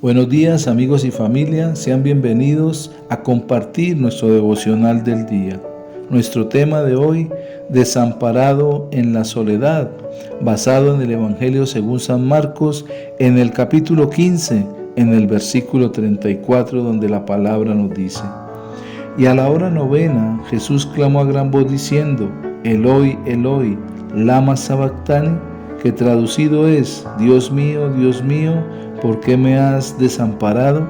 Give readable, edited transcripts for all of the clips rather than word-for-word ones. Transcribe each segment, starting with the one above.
Buenos días amigos y familia, sean bienvenidos a compartir nuestro devocional del día. Nuestro tema de hoy, desamparado en la soledad, basado en el Evangelio según San Marcos, en el capítulo 15, en el versículo 34, donde la palabra nos dice: Y a la hora novena, Jesús clamó a gran voz diciendo: Eloi, Eloi, lama sabactani, que traducido es: Dios mío, ¿por qué me has desamparado?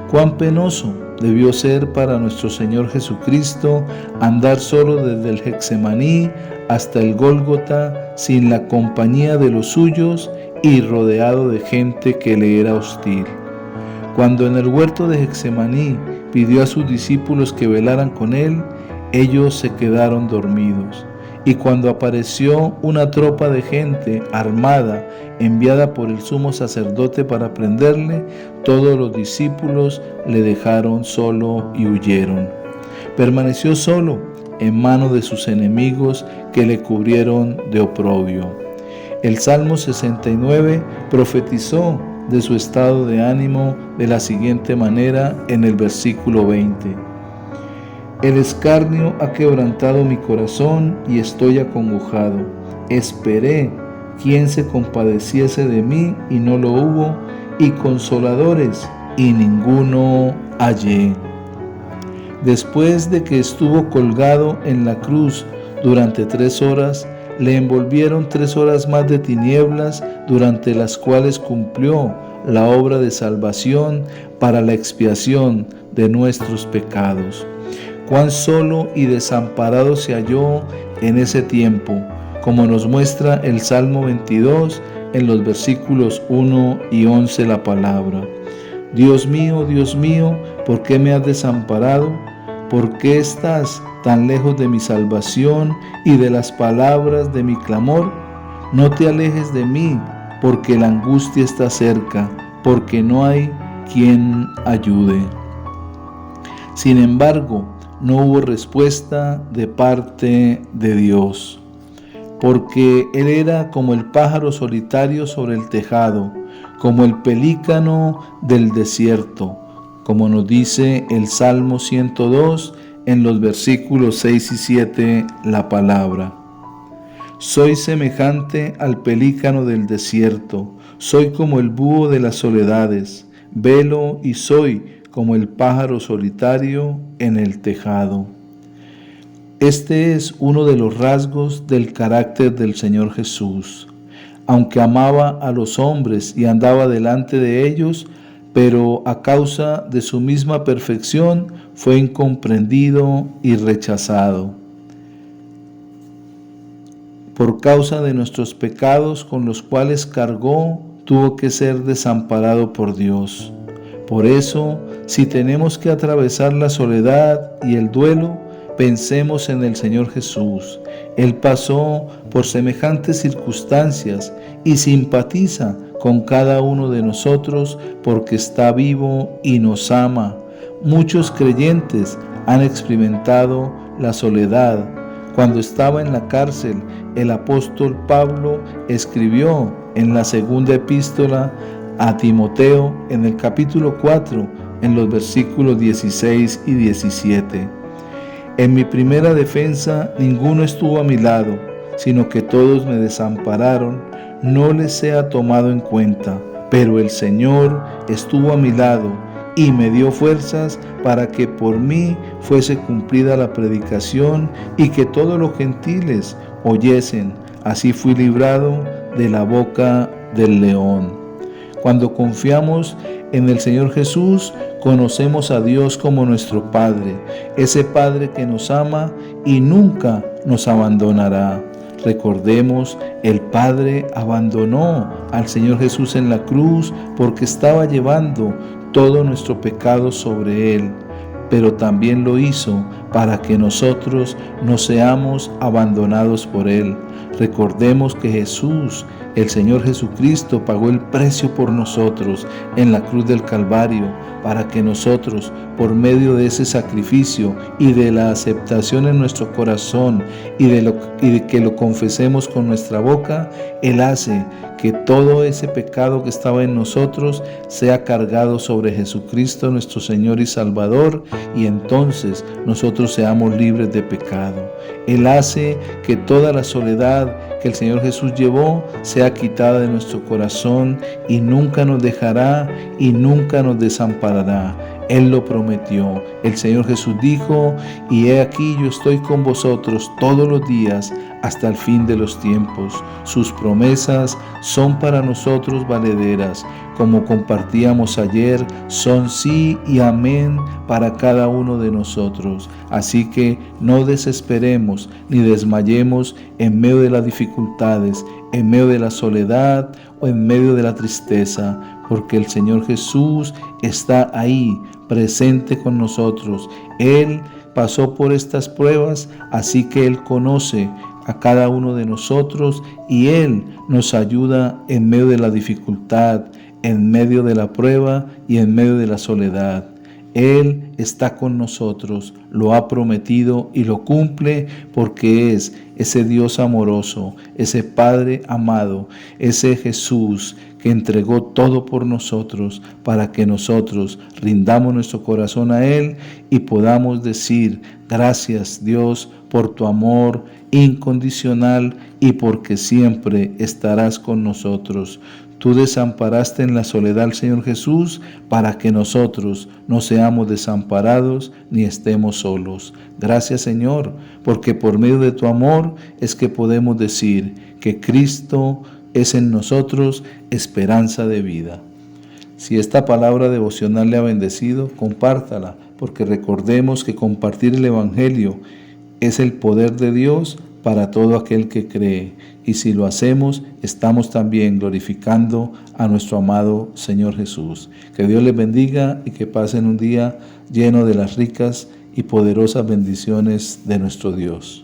Cuán penoso debió ser para nuestro Señor Jesucristo andar solo desde el Getsemaní hasta el Gólgota, sin la compañía de los suyos y rodeado de gente que le era hostil. Cuando en el huerto de Getsemaní pidió a sus discípulos que velaran con él, ellos se quedaron dormidos. Y cuando apareció una tropa de gente armada, enviada por el sumo sacerdote para prenderle, todos los discípulos le dejaron solo y huyeron. Permaneció solo en manos de sus enemigos que le cubrieron de oprobio. El Salmo 69 profetizó de su estado de ánimo de la siguiente manera en el versículo 20. El escarnio ha quebrantado mi corazón y estoy acongojado. Esperé quien se compadeciese de mí y no lo hubo, y consoladores y ninguno hallé. Después de que estuvo colgado en la cruz durante 3 horas, le envolvieron 3 horas más de tinieblas, durante las cuales cumplió la obra de salvación para la expiación de nuestros pecados. Cuán solo y desamparado se halló en ese tiempo, como nos muestra el Salmo 22 en los versículos 1 y 11 la palabra. Dios mío, ¿por qué me has desamparado? ¿Por qué estás tan lejos de mi salvación y de las palabras de mi clamor? No te alejes de mí, porque la angustia está cerca, porque no hay quien ayude. Sin embargo, no hubo respuesta de parte de Dios, porque Él era como el pájaro solitario sobre el tejado, como el pelícano del desierto, como nos dice el Salmo 102 en los versículos 6 y 7 la palabra. Soy semejante al pelícano del desierto, soy como el búho de las soledades, velo y soy como el pájaro solitario en el tejado. Este es uno de los rasgos del carácter del Señor Jesús. Aunque amaba a los hombres y andaba delante de ellos, pero a causa de su misma perfección fue incomprendido y rechazado. Por causa de nuestros pecados con los cuales cargó, tuvo que ser desamparado por Dios. Por eso, si tenemos que atravesar la soledad y el duelo, pensemos en el Señor Jesús. Él pasó por semejantes circunstancias y simpatiza con cada uno de nosotros porque está vivo y nos ama. Muchos creyentes han experimentado la soledad. Cuando estaba en la cárcel, el apóstol Pablo escribió en la segunda epístola a Timoteo en el capítulo 4, en los versículos 16 y 17. En mi primera defensa ninguno estuvo a mi lado, sino que todos me desampararon, no les sea tomado en cuenta, pero el Señor estuvo a mi lado y me dio fuerzas para que por mí fuese cumplida la predicación y que todos los gentiles oyesen. Así fui librado de la boca del león. Cuando confiamos en el Señor Jesús, conocemos a Dios como nuestro Padre, ese Padre que nos ama y nunca nos abandonará. Recordemos, el Padre abandonó al Señor Jesús en la cruz porque estaba llevando todo nuestro pecado sobre Él, pero también lo hizo para que nosotros no seamos abandonados por Él. Recordemos que Jesús, el Señor Jesucristo, pagó el precio por nosotros en la cruz del Calvario, para que nosotros, por medio de ese sacrificio y de la aceptación en nuestro corazón y de que lo confesemos con nuestra boca, Él hace que todo ese pecado que estaba en nosotros sea cargado sobre Jesucristo nuestro Señor y Salvador, y entonces nosotros seamos libres de pecado. Él hace que toda la soledad que el Señor Jesús llevó sea quitada de nuestro corazón y nunca nos dejará y nunca nos desamparará. Él lo prometió. El Señor Jesús dijo: y he aquí yo estoy con vosotros todos los días hasta el fin de los tiempos. Sus promesas son para nosotros valederas. Como compartíamos ayer, son sí y amén para cada uno de nosotros. Así que no desesperemos ni desmayemos en medio de las dificultades, en medio de la soledad o en medio de la tristeza, porque el Señor Jesús está ahí, presente con nosotros. Él pasó por estas pruebas, así que Él conoce a cada uno de nosotros y Él nos ayuda en medio de la dificultad, en medio de la prueba y en medio de la soledad. Él está con nosotros, lo ha prometido y lo cumple porque es ese Dios amoroso, ese Padre amado, ese Jesús que entregó todo por nosotros para que nosotros rindamos nuestro corazón a Él y podamos decir: gracias Dios por tu amor incondicional y porque siempre estarás con nosotros. Tú desamparaste en la soledad al Señor Jesús para que nosotros no seamos desamparados ni estemos solos. Gracias, Señor, porque por medio de tu amor es que podemos decir que Cristo es en nosotros esperanza de vida. Si esta palabra devocional le ha bendecido, compártala, porque recordemos que compartir el Evangelio es el poder de Dios para todo aquel que cree. Y si lo hacemos, estamos también glorificando a nuestro amado Señor Jesús. Que Dios les bendiga y que pasen un día lleno de las ricas y poderosas bendiciones de nuestro Dios.